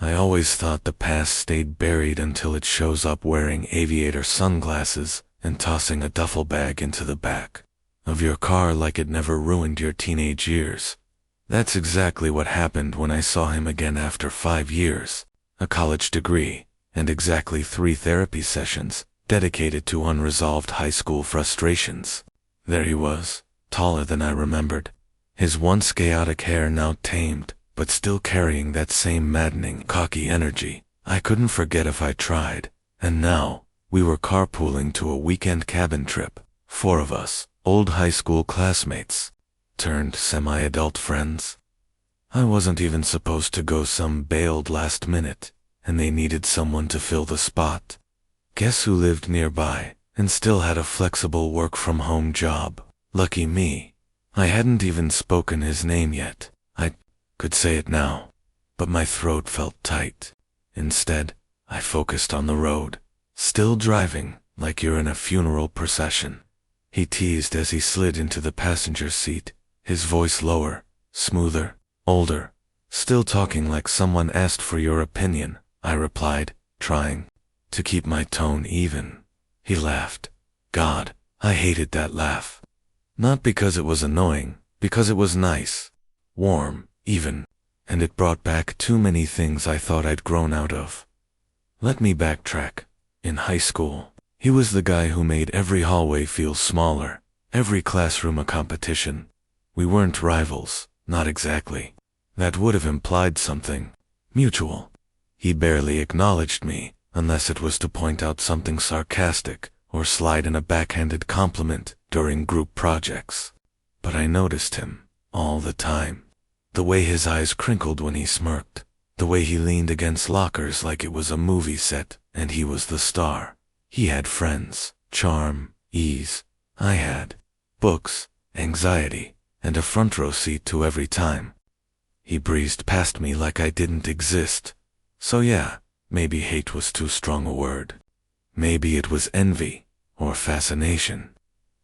I always thought the past stayed buried until it shows up wearing aviator sunglasses and tossing a duffel bag into the back of your car like it never ruined your teenage years. That's exactly what happened when I saw him again after 5 years, a college degree, and exactly 3 therapy sessions dedicated to unresolved high school frustrations. There he was, taller than I remembered, his once chaotic hair now tamed, but still carrying that same maddening, cocky energy. I couldn't forget if I tried, and now, we were carpooling to a weekend cabin trip, 4 of us, old high school classmates, turned semi-adult friends. I wasn't even supposed to go, some bailed last minute, and they needed someone to fill the spot. Guess who lived nearby, and still had a flexible work-from-home job? Lucky me. I hadn't even spoken his name yet. I could say it now, but my throat felt tight. Instead, I focused on the road, still driving like you're in a funeral procession. He teased as he slid into the passenger seat, his voice lower, smoother, older, still talking like someone asked for your opinion. I replied, trying to keep my tone even. He laughed. God, I hated that laugh. Not because it was annoying, because it was nice, warm, even, and it brought back too many things I thought I'd grown out of. Let me backtrack. In high school, he was the guy who made every hallway feel smaller, every classroom a competition. We weren't rivals, not exactly. That would have implied something mutual. He barely acknowledged me, unless it was to point out something sarcastic or slide in a backhanded compliment during group projects. But I noticed him all the time. The way his eyes crinkled when he smirked, the way he leaned against lockers like it was a movie set and he was the star. He had friends, charm, ease. I had books, anxiety, and a front row seat to every time. He breezed past me like I didn't exist. So yeah, maybe hate was too strong a word. Maybe it was envy, or fascination,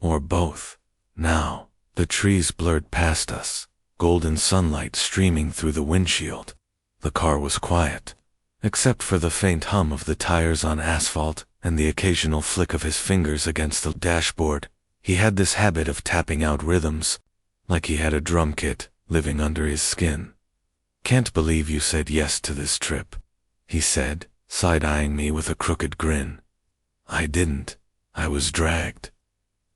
or both. Now, the trees blurred past us, golden sunlight streaming through the windshield. The car was quiet, except for the faint hum of the tires on asphalt and the occasional flick of his fingers against the dashboard. He had this habit of tapping out rhythms, like he had a drum kit living under his skin. Can't believe you said yes to this trip, he said, side-eyeing me with a crooked grin. I didn't. I was dragged.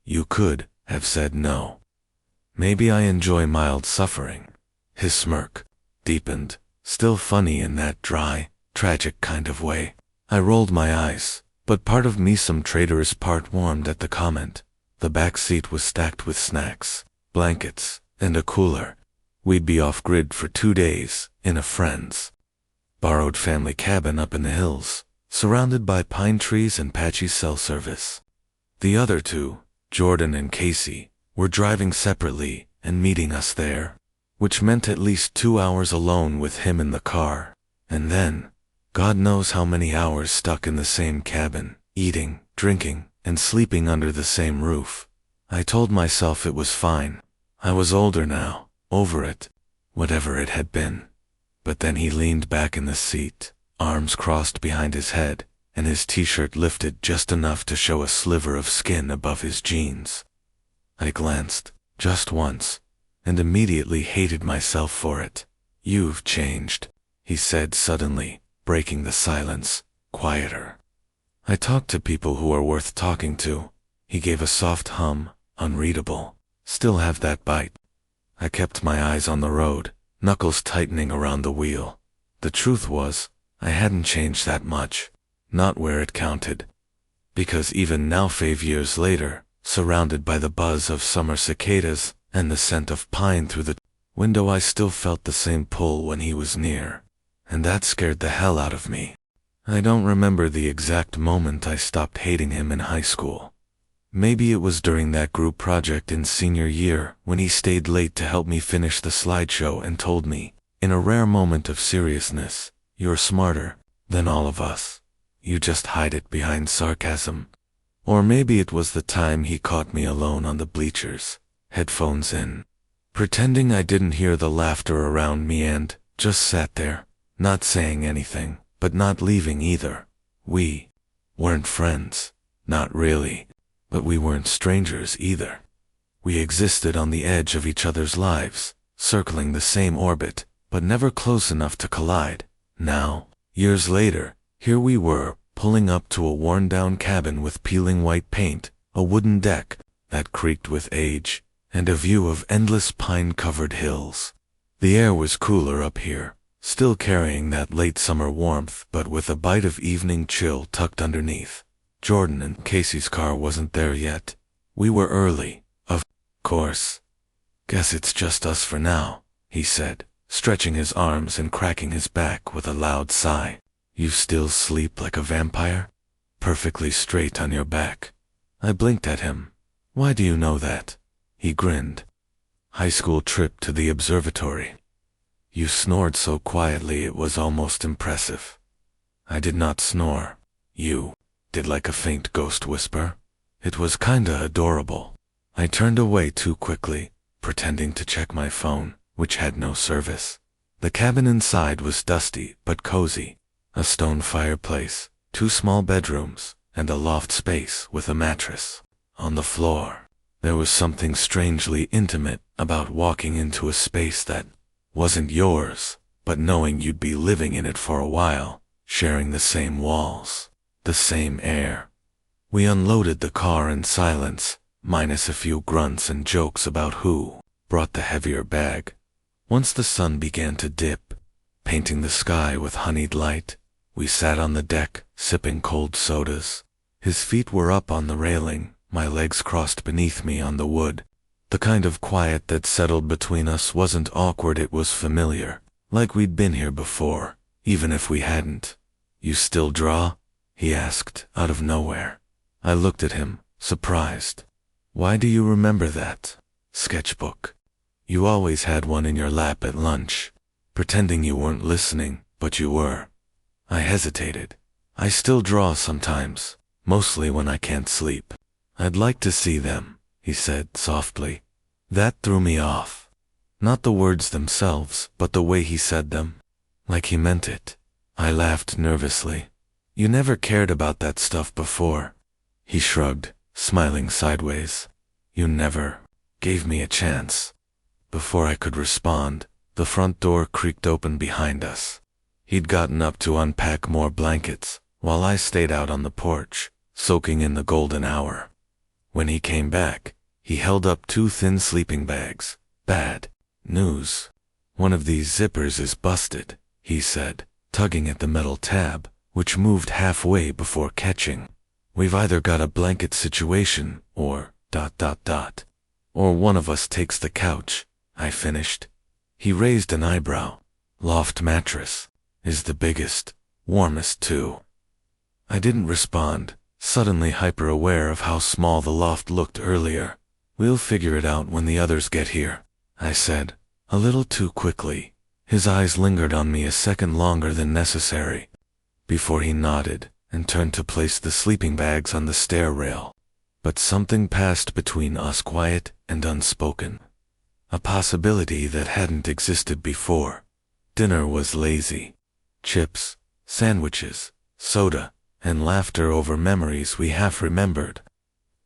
You could have said no. Maybe I enjoy mild suffering. His smirk deepened, still funny in that dry, tragic kind of way. I rolled my eyes, but part of me, some traitorous part, warmed at the comment. The back seat was stacked with snacks, blankets, and a cooler. We'd be off-grid for 2 days, in a friend's borrowed family cabin up in the hills, surrounded by pine trees and patchy cell service. The other 2, Jordan and Casey, were driving separately and meeting us there, which meant at least 2 hours alone with him in the car, and then, God knows how many hours stuck in the same cabin, eating, drinking, and sleeping under the same roof. I told myself it was fine. I was older now, over it, whatever it had been. But then he leaned back in the seat, arms crossed behind his head, and his t-shirt lifted just enough to show a sliver of skin above his jeans. I glanced, just once, and immediately hated myself for it. You've changed, he said suddenly, breaking the silence, quieter. I talk to people who are worth talking to. He gave a soft hum, unreadable. Still have that bite. I kept my eyes on the road, knuckles tightening around the wheel. The truth was, I hadn't changed that much. Not where it counted. Because even now, 5 years later, surrounded by the buzz of summer cicadas and the scent of pine through the window, I still felt the same pull when he was near. And that scared the hell out of me. I don't remember the exact moment I stopped hating him in high school. Maybe it was during that group project in senior year when he stayed late to help me finish the slideshow and told me, in a rare moment of seriousness, "You're smarter than all of us. You just hide it behind sarcasm." Or maybe it was the time he caught me alone on the bleachers, headphones in, pretending I didn't hear the laughter around me and just sat there, not saying anything, but not leaving either. We weren't friends, not really, but we weren't strangers either. We existed on the edge of each other's lives, circling the same orbit, but never close enough to collide. Now, years later, here we were, pulling up to a worn-down cabin with peeling white paint, a wooden deck that creaked with age, and a view of endless pine-covered hills. The air was cooler up here, still carrying that late summer warmth, but with a bite of evening chill tucked underneath. Jordan and Casey's car wasn't there yet. We were early, of course. "Guess it's just us for now," he said, stretching his arms and cracking his back with a loud sigh. "You still sleep like a vampire? Perfectly straight on your back." I blinked at him. "Why do you know that?" He grinned. "High school trip to the observatory. You snored so quietly it was almost impressive." I did not snore. You did, like a faint ghost whisper. It was kinda adorable. I turned away too quickly, pretending to check my phone, which had no service. The cabin inside was dusty but cozy. A stone fireplace, 2 small bedrooms, and a loft space with a mattress. On the floor, there was something strangely intimate about walking into a space that wasn't yours, but knowing you'd be living in it for a while, sharing the same walls, the same air. We unloaded the car in silence, minus a few grunts and jokes about who brought the heavier bag. Once the sun began to dip, painting the sky with honeyed light, we sat on the deck, sipping cold sodas. His feet were up on the railing, my legs crossed beneath me on the wood. The kind of quiet that settled between us wasn't awkward, it was familiar, like we'd been here before, even if we hadn't. "You still draw?" he asked, out of nowhere. I looked at him, surprised. "Why do you remember that sketchbook? You always had one in your lap at lunch, pretending you weren't listening, but you were." I hesitated. "I still draw sometimes, mostly when I can't sleep." "I'd like to see them," he said softly. That threw me off. Not the words themselves, but the way he said them. Like he meant it. I laughed nervously. "You never cared about that stuff before." He shrugged, smiling sideways. "You never gave me a chance." Before I could respond, the front door creaked open behind us. He'd gotten up to unpack more blankets, while I stayed out on the porch, soaking in the golden hour. When he came back, he held up 2 thin sleeping bags. "Bad news. One of these zippers is busted," he said, tugging at the metal tab, which moved halfway before catching. "We've either got a blanket situation, or ... or one of us takes the couch," I finished. He raised an eyebrow. "Loft mattress is the biggest, warmest too." I didn't respond, suddenly hyper-aware of how small the loft looked earlier. "We'll figure it out when the others get here," I said, a little too quickly. His eyes lingered on me a second longer than necessary, before he nodded and turned to place the sleeping bags on the stair rail. But something passed between us, quiet and unspoken. A possibility that hadn't existed before. Dinner was lazy. Chips, sandwiches, soda, and laughter over memories we half remembered.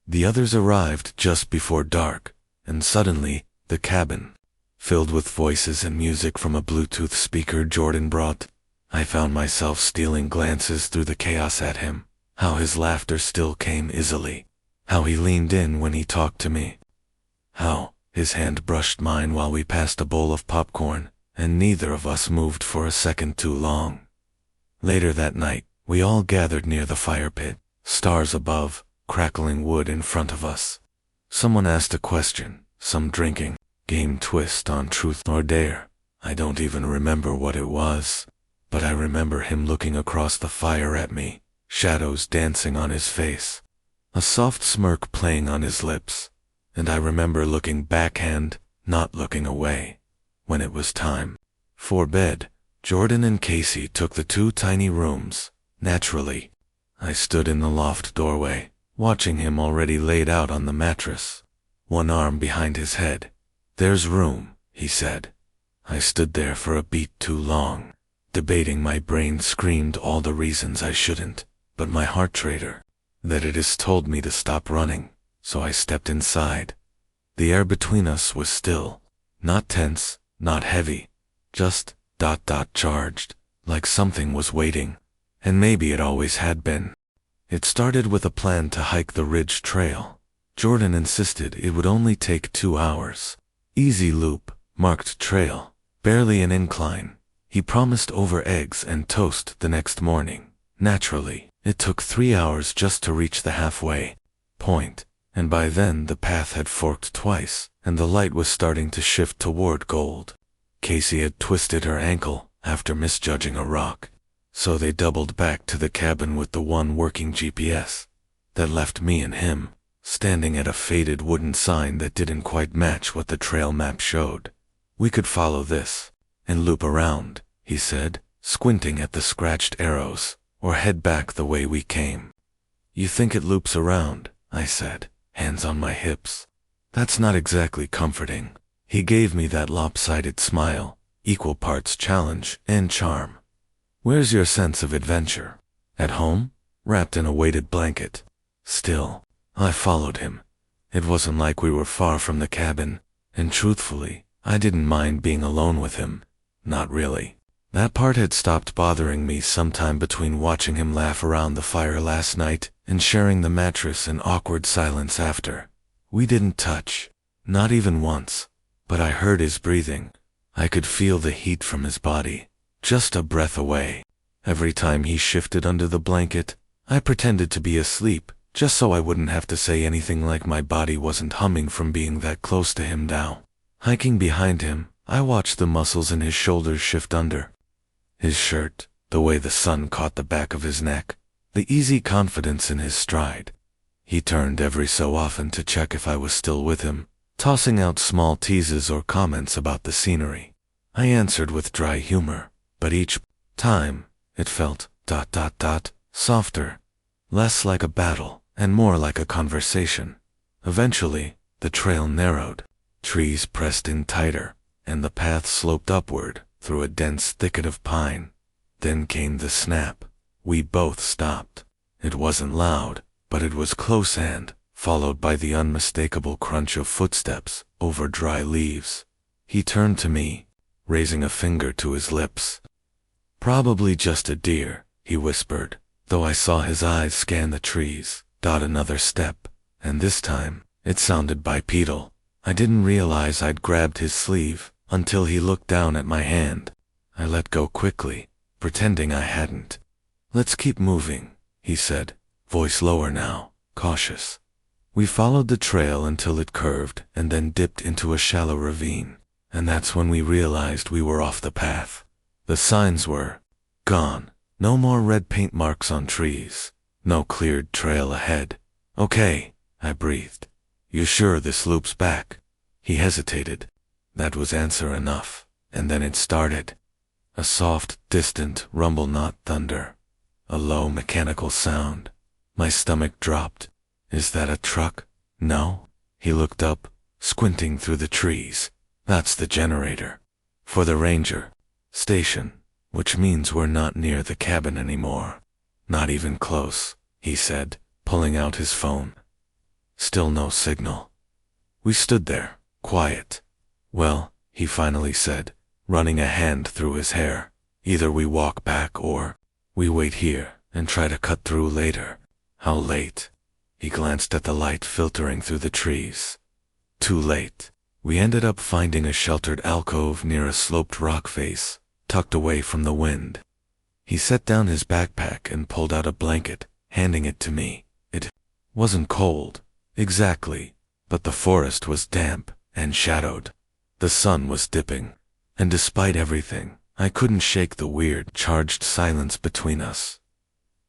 The others arrived just before dark, and suddenly, the cabin, filled with voices and music from a Bluetooth speaker Jordan brought. I found myself stealing glances through the chaos at him, how his laughter still came easily, how he leaned in when he talked to me, how his hand brushed mine while we passed a bowl of popcorn, and neither of us moved for a second too long. Later that night, we all gathered near the fire pit, stars above, crackling wood in front of us. Someone asked a question, some drinking game twist on truth or dare. I don't even remember what it was, but I remember him looking across the fire at me, shadows dancing on his face, a soft smirk playing on his lips, and I remember looking backhand, not looking away. When it was time for bed, Jordan and Casey took the 2 tiny rooms. Naturally, I stood in the loft doorway, watching him already laid out on the mattress, one arm behind his head. "There's room," he said. I stood there for a beat too long. debating. My brain screamed all the reasons I shouldn't, but my heart traitor, that it has told me to stop running, so I stepped inside. The air between us was still, not tense, not heavy, just charged, like something was waiting, and maybe it always had been. It started with a plan to hike the Ridge Trail. Jordan insisted it would only take 2 hours. Easy loop, marked trail, barely an incline. He promised over eggs and toast the next morning. Naturally, it took 3 hours just to reach the halfway point, and by then the path had forked twice, and the light was starting to shift toward gold. Casey had twisted her ankle after misjudging a rock, so they doubled back to the cabin with the one working GPS. That left me and him standing at a faded wooden sign that didn't quite match what the trail map showed. We could follow this and loop around, he said, squinting at the scratched arrows, or head back the way we came. You think it loops around, I said, hands on my hips. That's not exactly comforting. He gave me that lopsided smile, equal parts challenge and charm. Where's your sense of adventure? At home? Wrapped in a weighted blanket. Still, I followed him. It wasn't like we were far from the cabin, and truthfully, I didn't mind being alone with him. Not really. That part had stopped bothering me sometime between watching him laugh around the fire last night and sharing the mattress in awkward silence after. We didn't touch, not even once, but I heard his breathing. I could feel the heat from his body, just a breath away. Every time he shifted under the blanket, I pretended to be asleep, just so I wouldn't have to say anything like my body wasn't humming from being that close to him now. Hiking behind him, I watched the muscles in his shoulders shift under. His shirt, the way the sun caught the back of his neck, the easy confidence in his stride. He turned every so often to check if I was still with him, tossing out small teases or comments about the scenery. I answered with dry humor, but each time, it felt softer, less like a battle, and more like a conversation. Eventually, the trail narrowed. Trees pressed in tighter, and the path sloped upward through a dense thicket of pine. Then came the snap. We both stopped. It wasn't loud, but it was close and, followed by the unmistakable crunch of footsteps over dry leaves. He turned to me, raising a finger to his lips. Probably just a deer, he whispered, though I saw his eyes scan the trees. Another step, and this time, it sounded bipedal. I didn't realize I'd grabbed his sleeve until he looked down at my hand. I let go quickly, pretending I hadn't. Let's keep moving, he said, voice lower now, cautious. We followed the trail until it curved and then dipped into a shallow ravine, and that's when we realized we were off the path. The signs were gone. No more red paint marks on trees. No cleared trail ahead. Okay, I breathed. You sure this loops back? He hesitated. That was answer enough, and then it started. A soft, distant rumble, not thunder. A low mechanical sound. My stomach dropped. Is that a truck? No. He looked up, squinting through the trees. That's the generator. For the ranger station, which means we're not near the cabin anymore. Not even close, he said, pulling out his phone. Still no signal. We stood there, quiet. Well, he finally said, running a hand through his hair, either we walk back or we wait here and try to cut through later. How late? He glanced at the light filtering through the trees. Too late. We ended up finding a sheltered alcove near a sloped rock face, tucked away from the wind. He set down his backpack and pulled out a blanket, handing it to me. It wasn't cold, exactly, but the forest was damp and shadowed. The sun was dipping, and despite everything, I couldn't shake the weird, charged silence between us.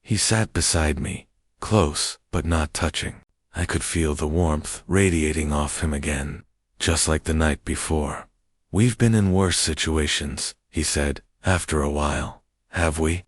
He sat beside me, close but not touching. I could feel the warmth radiating off him again, just like the night before. We've been in worse situations, he said, after a while. Have we?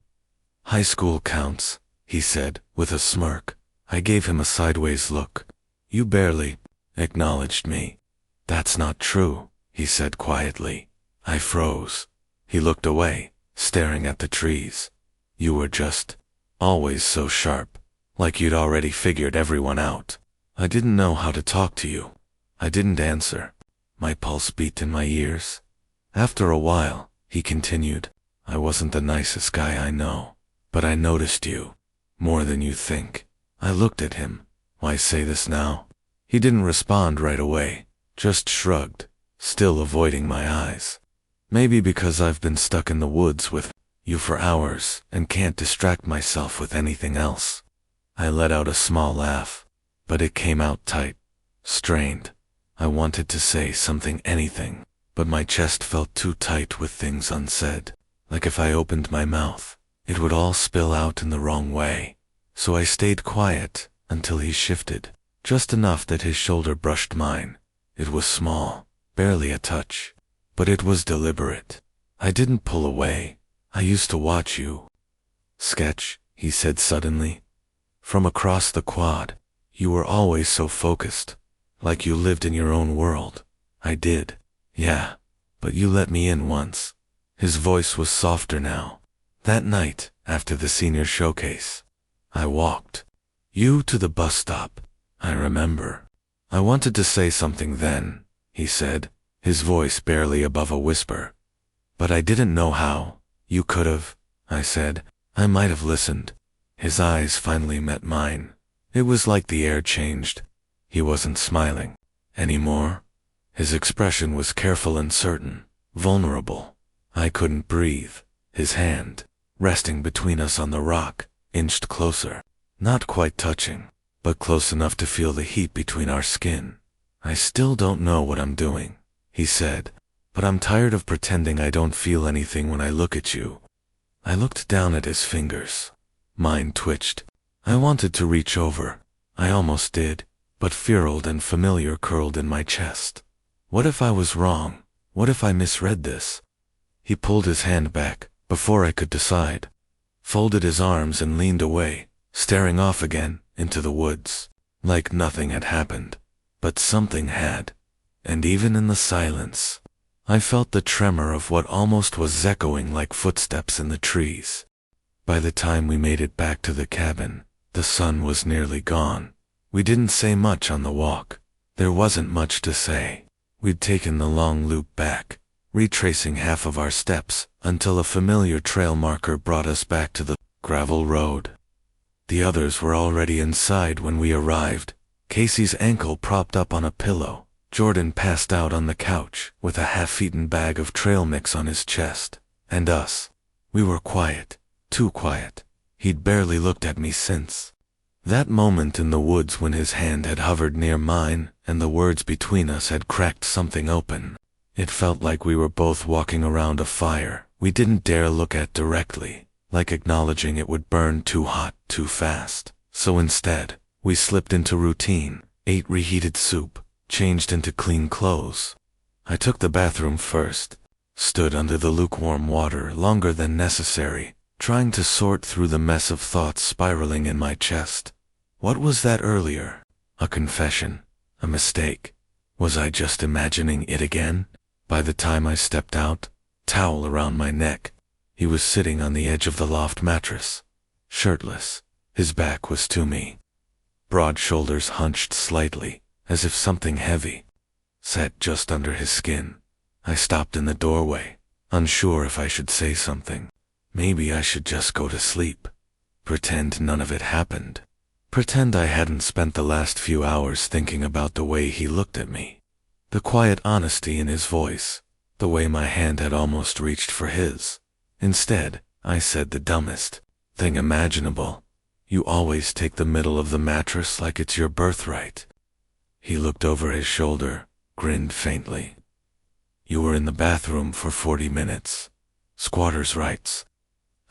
High school counts, he said, with a smirk. I gave him a sideways look. You barely acknowledged me. That's not true, he said quietly. I froze. He looked away, staring at the trees. You were just always so sharp, like you'd already figured everyone out. I didn't know how to talk to you. I didn't answer. My pulse beat in my ears. After a while, he continued, I wasn't the nicest guy I know, but I noticed you. More than you think. I looked at him. Why say this now? He didn't respond right away, just shrugged, still avoiding my eyes. Maybe because I've been stuck in the woods with you for hours and can't distract myself with anything else. I let out a small laugh, but it came out tight, strained. I wanted to say something, anything, but my chest felt too tight with things unsaid, like if I opened my mouth, it would all spill out in the wrong way. So I stayed quiet until he shifted, just enough that his shoulder brushed mine. It was small, barely a touch, but it was deliberate. I didn't pull away. I used to watch you. Sketch, he said suddenly. From across the quad, you were always so focused, like you lived in your own world. I did. Yeah, but you let me in once. His voice was softer now. That night, after the senior showcase, I walked you to the bus stop. I remember. I wanted to say something then, he said, his voice barely above a whisper. But I didn't know how. You could've, I said. I might have listened. His eyes finally met mine. It was like the air changed. He wasn't smiling anymore. His expression was careful and certain, vulnerable. I couldn't breathe. His hand, resting between us on the rock, inched closer. Not quite touching, but close enough to feel the heat between our skin. I still don't know what I'm doing, he said, but I'm tired of pretending I don't feel anything when I look at you. I looked down at his fingers. Mine twitched. I wanted to reach over. I almost did, but fear old and familiar curled in my chest. What if I was wrong? What if I misread this? He pulled his hand back, before I could decide, folded his arms and leaned away, staring off again, into the woods, like nothing had happened. But something had, and even in the silence, I felt the tremor of what almost was echoing like footsteps in the trees. By the time we made it back to the cabin, the sun was nearly gone. We didn't say much on the walk. There wasn't much to say. We'd taken the long loop back, retracing half of our steps, until a familiar trail marker brought us back to the gravel road. The others were already inside when we arrived. Casey's ankle propped up on a pillow. Jordan passed out on the couch, with a half-eaten bag of trail mix on his chest. And us. We were quiet. Too quiet. He'd barely looked at me since that moment in the woods when his hand had hovered near mine, and the words between us had cracked something open. It felt like we were both walking around a fire we didn't dare look at directly, like acknowledging it would burn too hot, too fast. So instead, we slipped into routine, ate reheated soup, changed into clean clothes. I took the bathroom first, stood under the lukewarm water longer than necessary, trying to sort through the mess of thoughts spiraling in my chest. What was that earlier? A confession? A mistake? Was I just imagining it again? By the time I stepped out, towel around my neck, he was sitting on the edge of the loft mattress, shirtless. His back was to me. Broad shoulders hunched slightly, as if something heavy sat just under his skin. I stopped in the doorway, unsure if I should say something. Maybe I should just go to sleep. Pretend none of it happened. Pretend I hadn't spent the last few hours thinking about the way he looked at me. The quiet honesty in his voice. The way my hand had almost reached for his. Instead, I said the dumbest thing imaginable. You always take the middle of the mattress like it's your birthright. He looked over his shoulder, grinned faintly. You were in the bathroom for 40 minutes. Squatter's rights.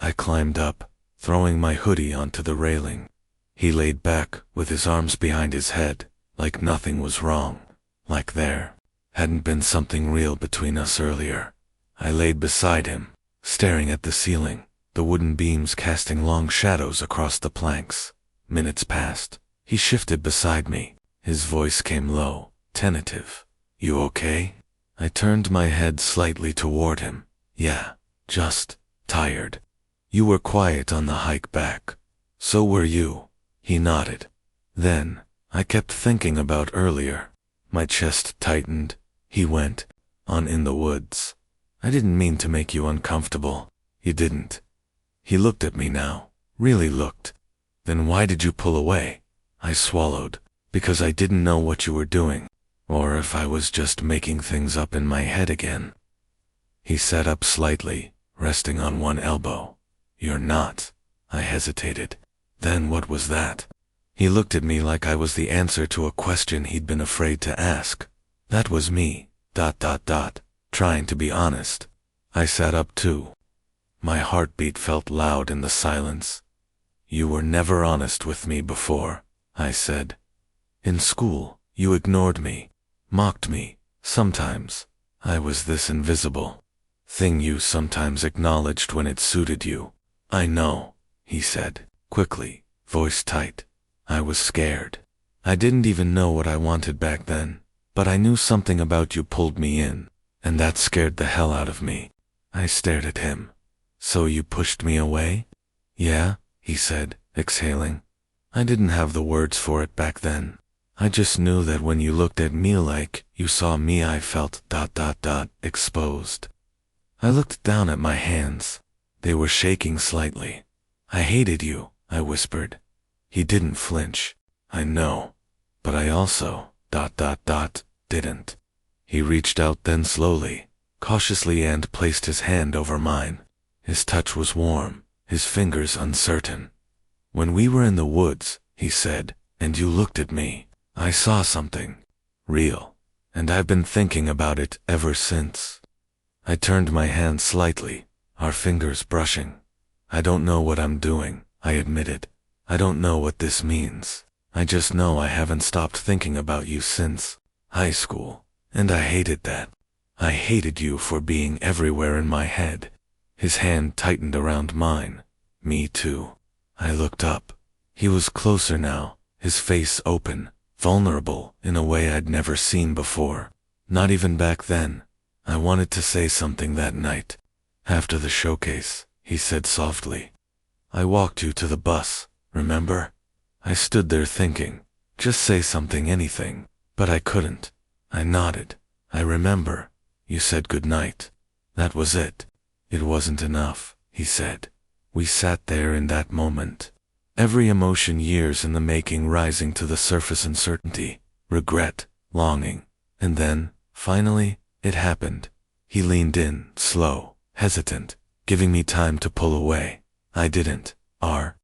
I climbed up, throwing my hoodie onto the railing. He laid back, with his arms behind his head, like nothing was wrong. Like there hadn't been something real between us earlier. I laid beside him, staring at the ceiling, the wooden beams casting long shadows across the planks. Minutes passed. He shifted beside me. His voice came low, tentative. You okay? I turned my head slightly toward him. Yeah, just tired. You were quiet on the hike back. So were you. He nodded. Then, I kept thinking about earlier. My chest tightened. He went on in the woods. I didn't mean to make you uncomfortable. You didn't. He looked at me now. Really looked. Then why did you pull away? I swallowed. Because I didn't know what you were doing. Or if I was just making things up in my head again. He sat up slightly, resting on one elbow. You're not. I hesitated. Then what was that? He looked at me like I was the answer to a question he'd been afraid to ask. That was me. Trying to be honest. I sat up too. My heartbeat felt loud in the silence. You were never honest with me before, I said. In school, you ignored me, mocked me, sometimes. I was this invisible thing you sometimes acknowledged when it suited you. I know, he said, quickly, voice tight. I was scared. I didn't even know what I wanted back then, but I knew something about you pulled me in, and that scared the hell out of me. I stared at him. So you pushed me away? Yeah, he said, exhaling. I didn't have the words for it back then. I just knew that when you looked at me like you saw me, I felt exposed. I looked down at my hands. They were shaking slightly. I hated you, I whispered. He didn't flinch. I know. But I also didn't. He reached out then slowly, cautiously, and placed his hand over mine. His touch was warm, his fingers uncertain. When we were in the woods, he said, and you looked at me, I saw something real, and I've been thinking about it ever since. I turned my hand slightly, our fingers brushing. I don't know what I'm doing, I admitted. I don't know what this means. I just know I haven't stopped thinking about you since high school, and I hated that. I hated you for being everywhere in my head. His hand tightened around mine. Me too. I looked up. He was closer now, his face open, vulnerable in a way I'd never seen before. Not even back then. I wanted to say something that night. After the showcase, he said softly. I walked you to the bus, remember? I stood there thinking, just say something, anything, but I couldn't. I nodded. I remember. You said goodnight. That was it. It wasn't enough, he said. We sat there in that moment. Every emotion years in the making rising to the surface: uncertainty, regret, longing. And then, finally, it happened. He leaned in, slow, hesitant, giving me time to pull away. I didn't. Our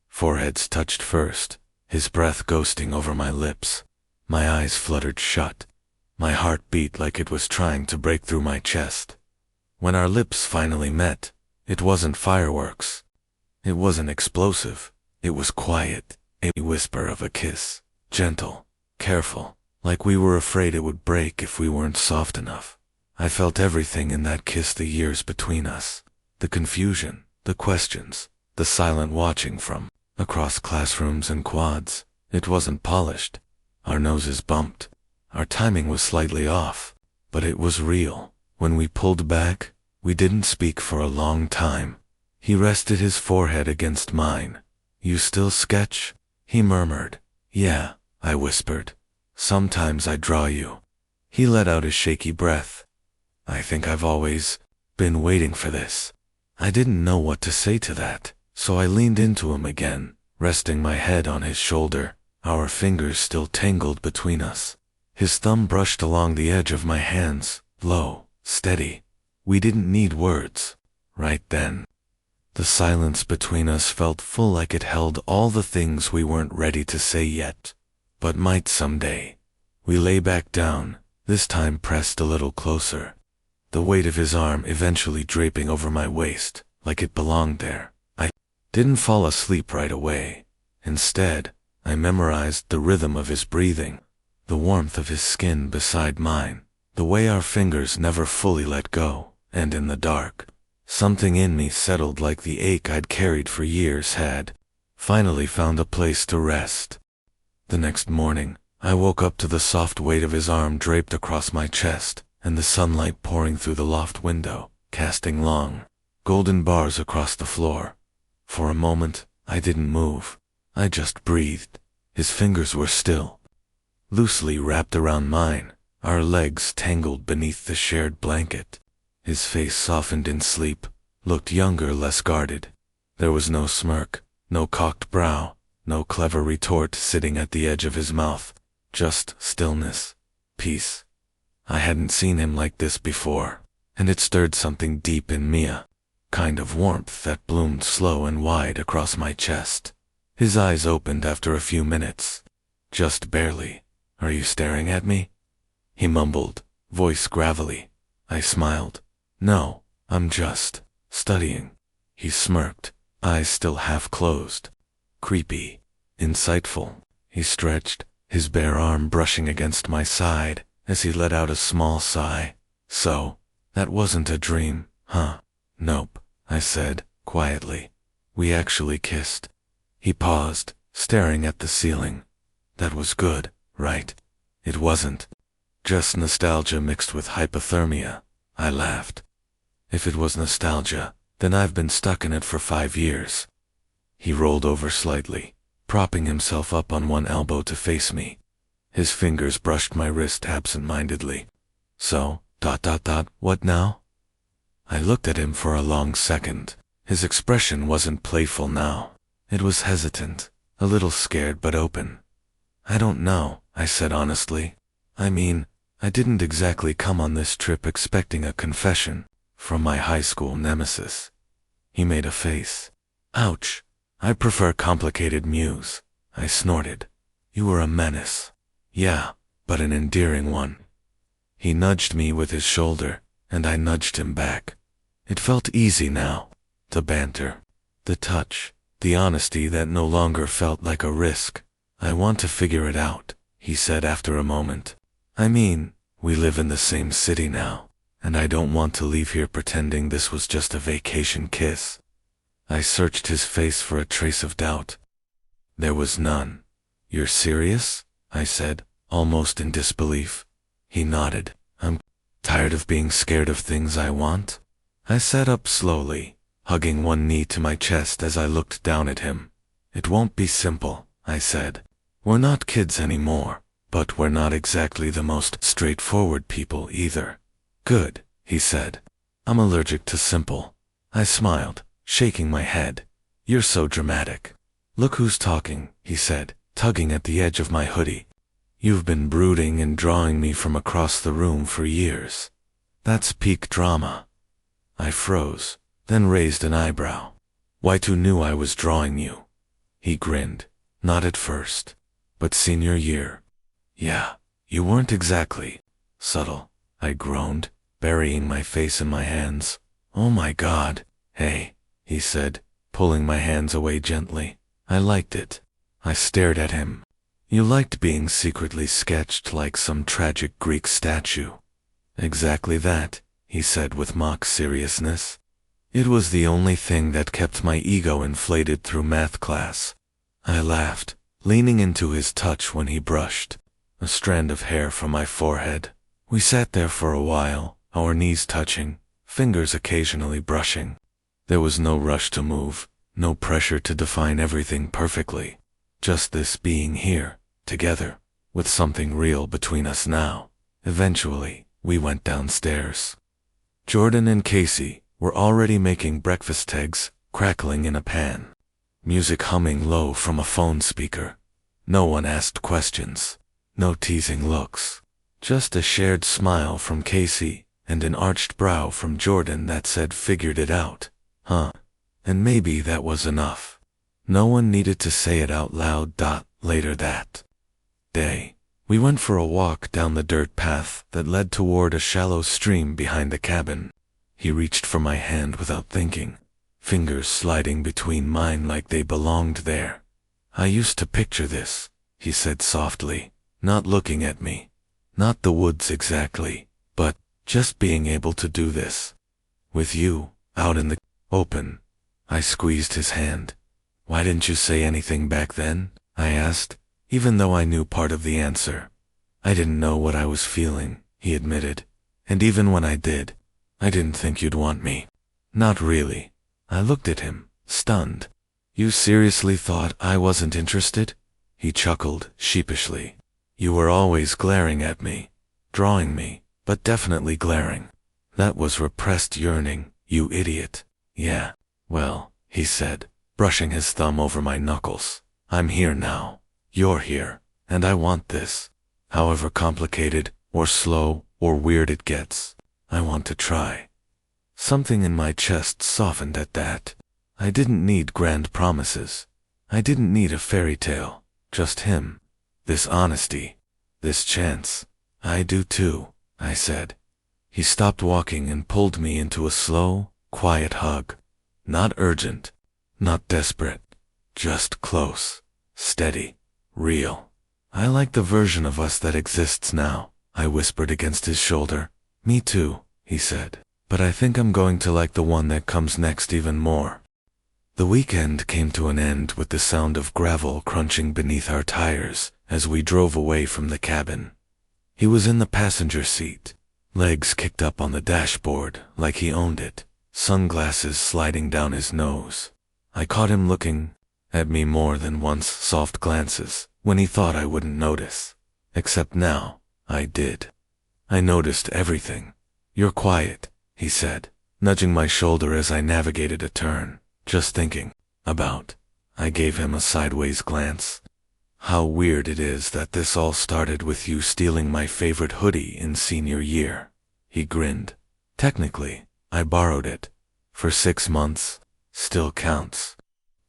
foreheads touched first, his breath ghosting over my lips. My eyes fluttered shut. My heart beat like it was trying to break through my chest. When our lips finally met, it wasn't fireworks. It wasn't explosive. It was quiet, a whisper of a kiss, gentle, careful, like we were afraid it would break if we weren't soft enough. I felt everything in that kiss, the years between us, the confusion, the questions, the silent watching from across classrooms and quads. It wasn't polished. Our noses bumped. Our timing was slightly off, but it was real. When we pulled back, we didn't speak for a long time. He rested his forehead against mine. You still sketch? He murmured. Yeah, I whispered. Sometimes I draw you. He let out a shaky breath. I think I've always been waiting for this. I didn't know what to say to that, so I leaned into him again, resting my head on his shoulder, our fingers still tangled between us. His thumb brushed along the edge of my hands, low, steady. We didn't need words. Right then. The silence between us felt full, like it held all the things we weren't ready to say yet, but might someday. We lay back down, this time pressed a little closer. The weight of his arm eventually draping over my waist, like it belonged there. I didn't fall asleep right away. Instead, I memorized the rhythm of his breathing, the warmth of his skin beside mine, the way our fingers never fully let go, and in the dark, something in me settled, like the ache I'd carried for years had finally found a place to rest. The next morning, I woke up to the soft weight of his arm draped across my chest, and the sunlight pouring through the loft window, casting long, golden bars across the floor. For a moment, I didn't move. I just breathed. His fingers were still, loosely wrapped around mine, our legs tangled beneath the shared blanket. His face softened in sleep, looked younger, less guarded. There was no smirk, no cocked brow, no clever retort sitting at the edge of his mouth, just stillness, peace. I hadn't seen him like this before, and it stirred something deep in me, a kind of warmth that bloomed slow and wide across my chest. His eyes opened after a few minutes. Just barely. "Are you staring at me?" he mumbled, voice gravelly. I smiled. "No, I'm just studying." He smirked, eyes still half closed. "Creepy. Insightful." He stretched, his bare arm brushing against my side as he let out a small sigh. "So, that wasn't a dream, huh?" "Nope," I said, quietly. "We actually kissed." He paused, staring at the ceiling. "That was good, right?" "It wasn't. Just nostalgia mixed with hypothermia." I laughed. "If it was nostalgia, then I've been stuck in it for 5 years." He rolled over slightly, propping himself up on one elbow to face me. His fingers brushed my wrist absent-mindedly. "So, what now?" I looked at him for a long second. His expression wasn't playful now. It was hesitant, a little scared but open. "I don't know," I said honestly. "I mean, I didn't exactly come on this trip expecting a confession from my high school nemesis." He made a face. "Ouch. I prefer complicated mews," I snorted. "You were a menace." "Yeah, but an endearing one." He nudged me with his shoulder, and I nudged him back. It felt easy now. The banter, the touch, the honesty that no longer felt like a risk. "I want to figure it out," he said after a moment. "I mean, we live in the same city now, and I don't want to leave here pretending this was just a vacation kiss." I searched his face for a trace of doubt. There was none. "You're serious?" I said, almost in disbelief. He nodded. "I'm tired of being scared of things I want." I sat up slowly, hugging one knee to my chest as I looked down at him. "It won't be simple," I said. "We're not kids anymore, but we're not exactly the most straightforward people either." "Good," he said. "I'm allergic to simple." I smiled, shaking my head. "You're so dramatic." "Look who's talking," he said, tugging at the edge of my hoodie. "You've been brooding and drawing me from across the room for years. That's peak drama." I froze, then raised an eyebrow. "Waitu knew I was drawing you." He grinned. "Not at first, but senior year." "Yeah, you weren't exactly subtle," I groaned, burying my face in my hands. "Oh my God." "Hey," he said, pulling my hands away gently. I liked it. I stared at him. "You liked being secretly sketched like some tragic Greek statue." "Exactly that," he said with mock seriousness. "It was the only thing that kept my ego inflated through math class." I laughed, leaning into his touch when he brushed a strand of hair from my forehead. We sat there for a while, our knees touching, fingers occasionally brushing. There was no rush to move, no pressure to define everything perfectly. Just this being here, together, with something real between us now. Eventually, we went downstairs. Jordan and Casey were already making breakfast eggs, crackling in a pan. Music humming low from a phone speaker. No one asked questions. No teasing looks. Just a shared smile from Casey and an arched brow from Jordan that said "figured it out." Huh. And maybe that was enough. No one needed to say it out loud. Later that day, we went for a walk down the dirt path that led toward a shallow stream behind the cabin. He reached for my hand without thinking, fingers sliding between mine like they belonged there. "I used to picture this," he said softly, not looking at me. "Not the woods exactly, but just being able to do this. With you, out in the open." I squeezed his hand. "Why didn't you say anything back then?" I asked, even though I knew part of the answer. "I didn't know what I was feeling," he admitted. "And even when I did, I didn't think you'd want me." Not really. I looked at him, stunned. You seriously thought I wasn't interested? He chuckled sheepishly. You were always glaring at me, drawing me, but definitely glaring. That was repressed yearning, you idiot. Yeah, well, he said, brushing his thumb over my knuckles. I'm here now. You're here, and I want this. However complicated, or slow, or weird it gets, I want to try. Something in my chest softened at that. I didn't need grand promises. I didn't need a fairy tale, just him. This honesty, this chance. I do too, I said. He stopped walking and pulled me into a slow, quiet hug. Not urgent, not desperate, just close, steady, real. I like the version of us that exists now, I whispered against his shoulder. Me too, he said. But I think I'm going to like the one that comes next even more. The weekend came to an end with the sound of gravel crunching beneath our tires as we drove away from the cabin. He was in the passenger seat, legs kicked up on the dashboard like he owned it, sunglasses sliding down his nose. I caught him looking at me more than once, soft glances, when he thought I wouldn't notice. Except now, I did. I noticed everything. You're quiet, he said, nudging my shoulder as I navigated a turn. Just thinking about. I gave him a sideways glance. How weird it is that this all started with you stealing my favorite hoodie in senior year. He grinned. Technically, I borrowed it. For 6 months, still counts.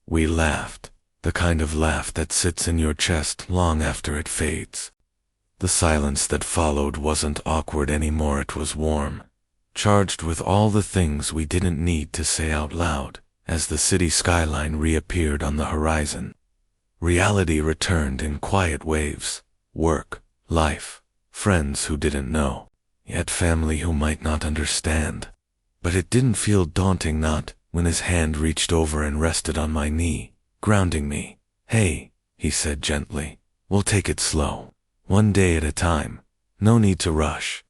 We laughed, the kind of laugh that sits in your chest long after it fades. The silence that followed wasn't awkward anymore, it was warm, charged with all the things we didn't need to say out loud. As the city skyline reappeared on the horizon, reality returned in quiet waves. Work, life, friends who didn't know, yet family who might not understand. But it didn't feel daunting, not when his hand reached over and rested on my knee, grounding me. Hey, he said gently, we'll take it slow. One day at a time. No need to rush.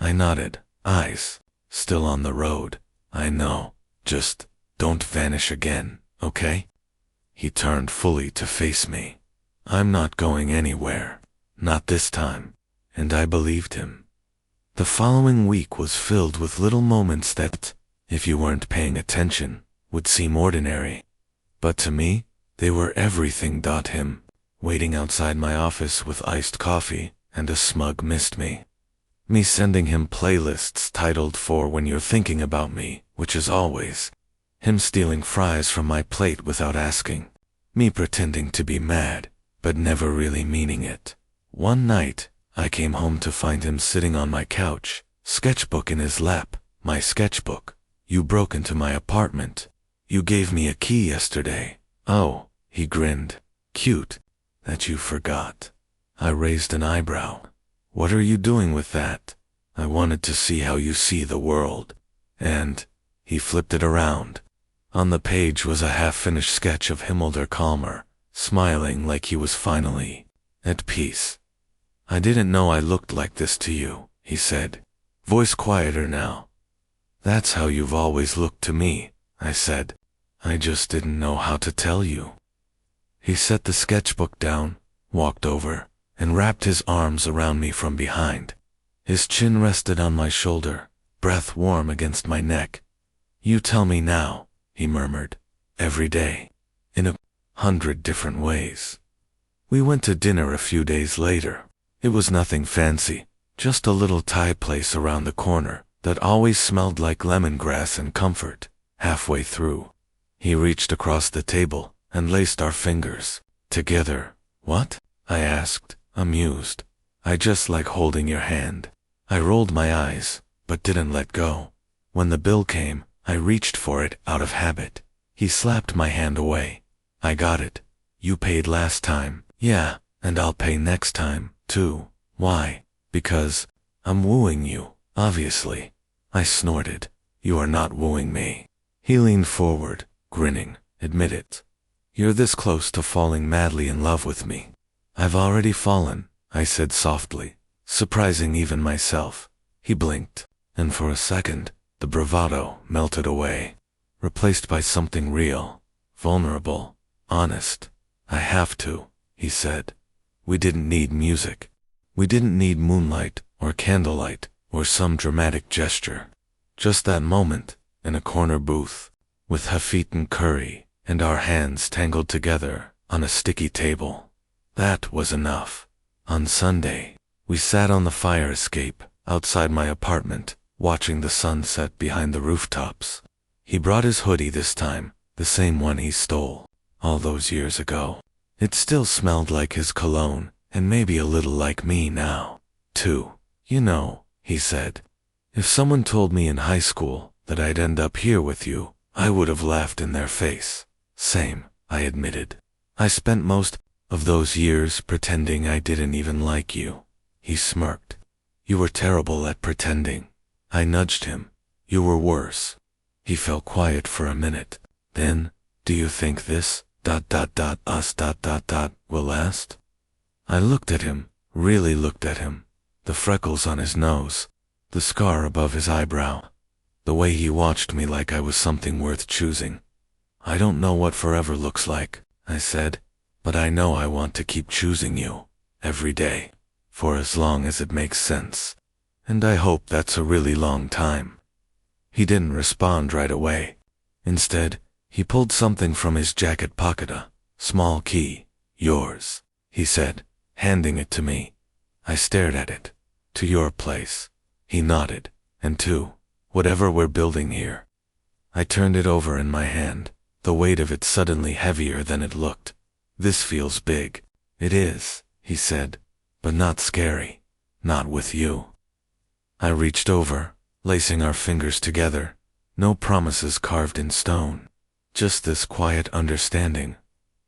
I nodded, eyes still on the road. I know, just don't vanish again, okay? He turned fully to face me. I'm not going anywhere. Not this time. And I believed him. The following week was filled with little moments that, if you weren't paying attention, would seem ordinary. But to me, they were everything. Him, waiting outside my office with iced coffee and a smug missed me. Me sending him playlists titled For When You're Thinking About Me, which is always. Him stealing fries from my plate without asking. Me pretending to be mad, but never really meaning it. One night, I came home to find him sitting on my couch, sketchbook in his lap. My sketchbook. You broke into my apartment. You gave me a key yesterday. Oh, he grinned. Cute. That you forgot. I raised an eyebrow. What are you doing with that? I wanted to see how you see the world. And he flipped it around. On the page was a half-finished sketch of Himmler Kalmer, smiling like he was finally at peace. I didn't know I looked like this to you, he said, voice quieter now. That's how you've always looked to me, I said. I just didn't know how to tell you. He set the sketchbook down, walked over, and wrapped his arms around me from behind. His chin rested on my shoulder, breath warm against my neck. You tell me now, he murmured, every day, in 100 different ways. We went to dinner a few days later. It was nothing fancy, just a little Thai place around the corner that always smelled like lemongrass and comfort. Halfway through, he reached across the table and laced our fingers together. What? I asked, amused. I just like holding your hand. I rolled my eyes, but didn't let go. When the bill came, I reached for it out of habit. He slapped my hand away. I got it. You paid last time. Yeah, and I'll pay next time, too. Why? Because I'm wooing you, obviously. I snorted. You are not wooing me. He leaned forward, grinning. Admit it. You're this close to falling madly in love with me. I've already fallen, I said softly, surprising even myself. He blinked, and for a second, the bravado melted away. replaced by something real, vulnerable, honest. I have to, he said. We didn't need music. We didn't need moonlight or candlelight or some dramatic gesture. Just that moment, in a corner booth, with Hafid and Curry and our hands tangled together on a sticky table. That was enough. On Sunday, we sat on the fire escape outside my apartment, watching the sunset behind the rooftops. He brought his hoodie this time, the same one he stole all those years ago. It still smelled like his cologne, and maybe a little like me now, too. You know, he said, if someone told me in high school that I'd end up here with you, I would have laughed in their face. Same, I admitted. I spent most of those years pretending I didn't even like you. He smirked. You were terrible at pretending. I nudged him. You were worse. He fell quiet for a minute. Then, do you think this, us, will last? I looked at him, really looked at him. The freckles on his nose, the scar above his eyebrow, the way he watched me like I was something worth choosing. I don't know what forever looks like, I said, but I know I want to keep choosing you, every day, for as long as it makes sense. And I hope that's a really long time. He didn't respond right away. Instead, he pulled something from his jacket pocket, a small key. Yours, he said, handing it to me. I stared at it. To your place. He nodded. And to whatever we're building here. I turned it over in my hand, the weight of it suddenly heavier than it looked. This feels big. It is, he said, but not scary. Not with you. I reached over, lacing our fingers together. No promises carved in stone. Just this quiet understanding.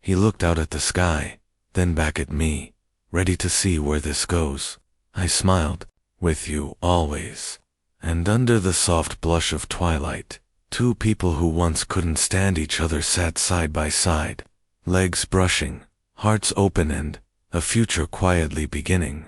He looked out at the sky, then back at me, ready to see where this goes. I smiled. With you, always. And under the soft blush of twilight, two people who once couldn't stand each other sat side by side, legs brushing, hearts open and a future quietly beginning.